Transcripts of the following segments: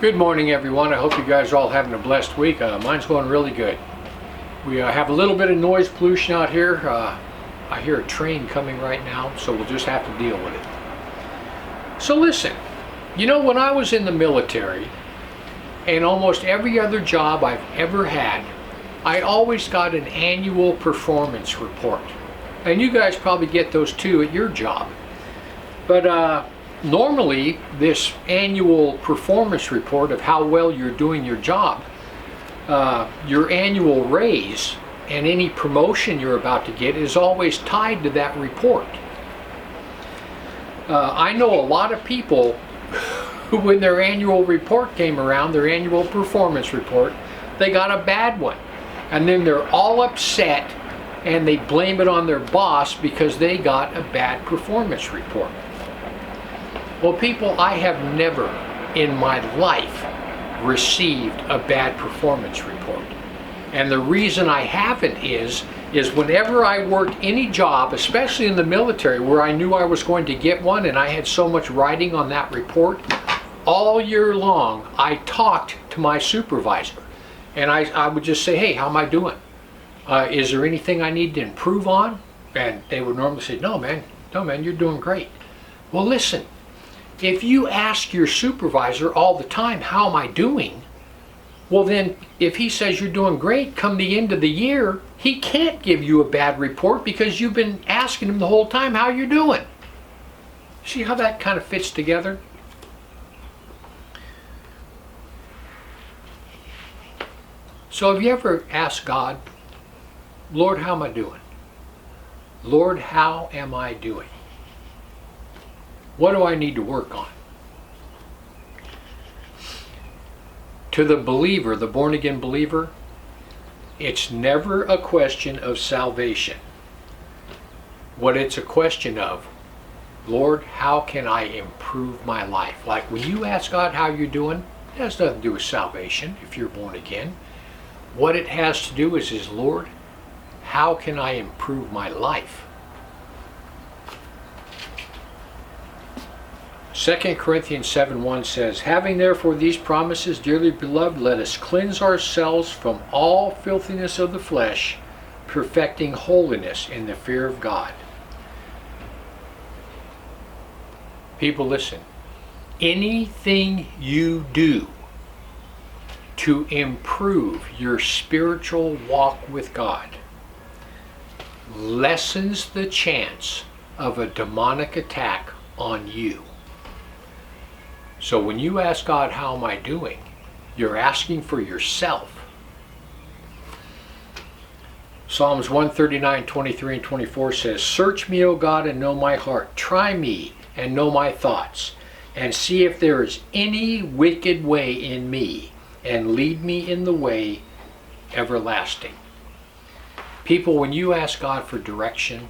Good morning, everyone. I hope you guys are all having a blessed week. Mine's going really good. We have a little bit of noise pollution out here. I hear a train coming right now, so we'll just have to deal with it. So listen, you know, when I was in the military, and almost every other job I've ever had, I always got an annual performance report. And you guys probably get those too at your job. But normally, this annual performance report of how well you're doing your job, your annual raise and any promotion you're about to get is always tied to that report. I know a lot of people who, when their annual report came around, their annual performance report, they got a bad one. And then they're all upset and they blame it on their boss because they got a bad performance report. Well, people, I have never in my life received a bad performance report. And the reason I haven't is whenever I worked any job, especially in the military, where I knew I was going to get one and I had so much writing on that report, all year long I talked to my supervisor. And I would just say, hey, how am I doing? Is there anything I need to improve on? And they would normally say, no man, you're doing great. Well, listen. If you ask your supervisor all the time, how am I doing? Well then, if he says you're doing great, come the end of the year, he can't give you a bad report because you've been asking him the whole time how you're doing. See how that kind of fits together? So have you ever asked God, Lord, how am I doing? Lord, how am I doing? What do I need to work on? To the believer, the born-again believer, it's never a question of salvation. What it's a question of, Lord, how can I improve my life? Like when you ask God how you're doing, it has nothing to do with salvation if you're born again. What it has to do is Lord, how can I improve my life? 2 Corinthians 7:1 says, having therefore these promises, dearly beloved, let us cleanse ourselves from all filthiness of the flesh, perfecting holiness in the fear of God. People, listen. Anything you do to improve your spiritual walk with God lessens the chance of a demonic attack on you. So when you ask God, how am I doing? You're asking for yourself. Psalms 139:23 and 24 says, search me, O God, and know my heart. Try me and know my thoughts, and see if there is any wicked way in me, and lead me in the way everlasting. People, when you ask God for direction,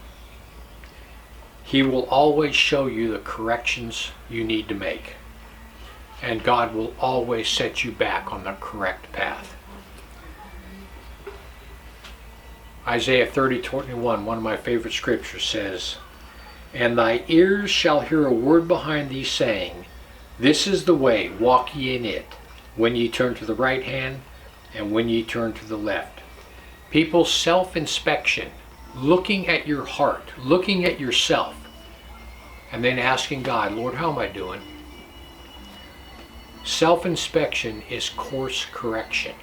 He will always show you the corrections you need to make. And God will always set you back on the correct path. Isaiah 30:21, one of my favorite scriptures, says, and thy ears shall hear a word behind thee saying, this is the way, walk ye in it, when ye turn to the right hand, and when ye turn to the left. People's self-inspection, looking at your heart, looking at yourself, and then asking God, Lord, how am I doing? Self-inspection is course correction.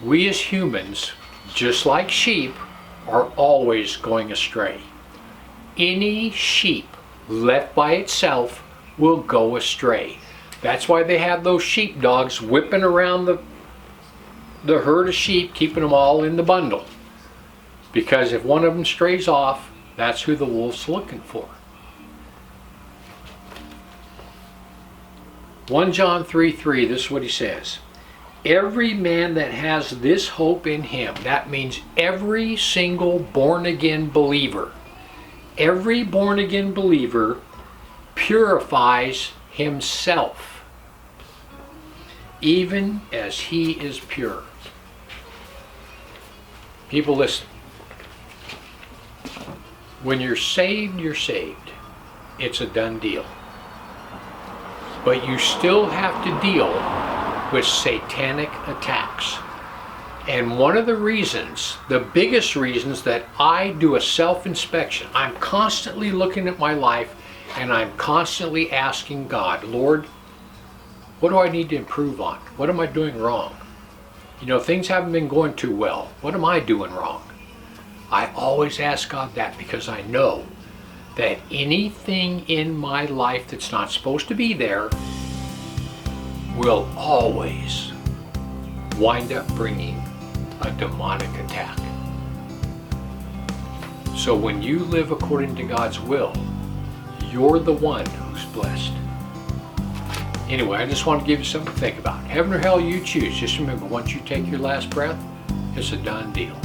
We as humans, just like sheep, are always going astray. Any sheep left by itself will go astray. That's why they have those sheepdogs whipping around the herd of sheep, keeping them all in the bundle. Because if one of them strays off, that's who the wolf's looking for. 1 John 3:3, this is what he says. Every man that has this hope in him, that means every single born-again believer, every born-again believer purifies himself, even as he is pure. People, listen. When you're saved, you're saved. It's a done deal. but you still have to deal with satanic attacks. And one of the reasons, the biggest reasons that I do a self-inspection, I'm constantly looking at my life and I'm constantly asking God, Lord, what do I need to improve on? What am I doing wrong? You know, things haven't been going too well. What am I doing wrong? I always ask God that because I know that anything in my life that's not supposed to be there will always wind up bringing a demonic attack. So when you live according to God's will, you're the one who's blessed. Anyway, I just want to give you something to think about. Heaven or hell, you choose. Just remember, once you take your last breath, it's a done deal.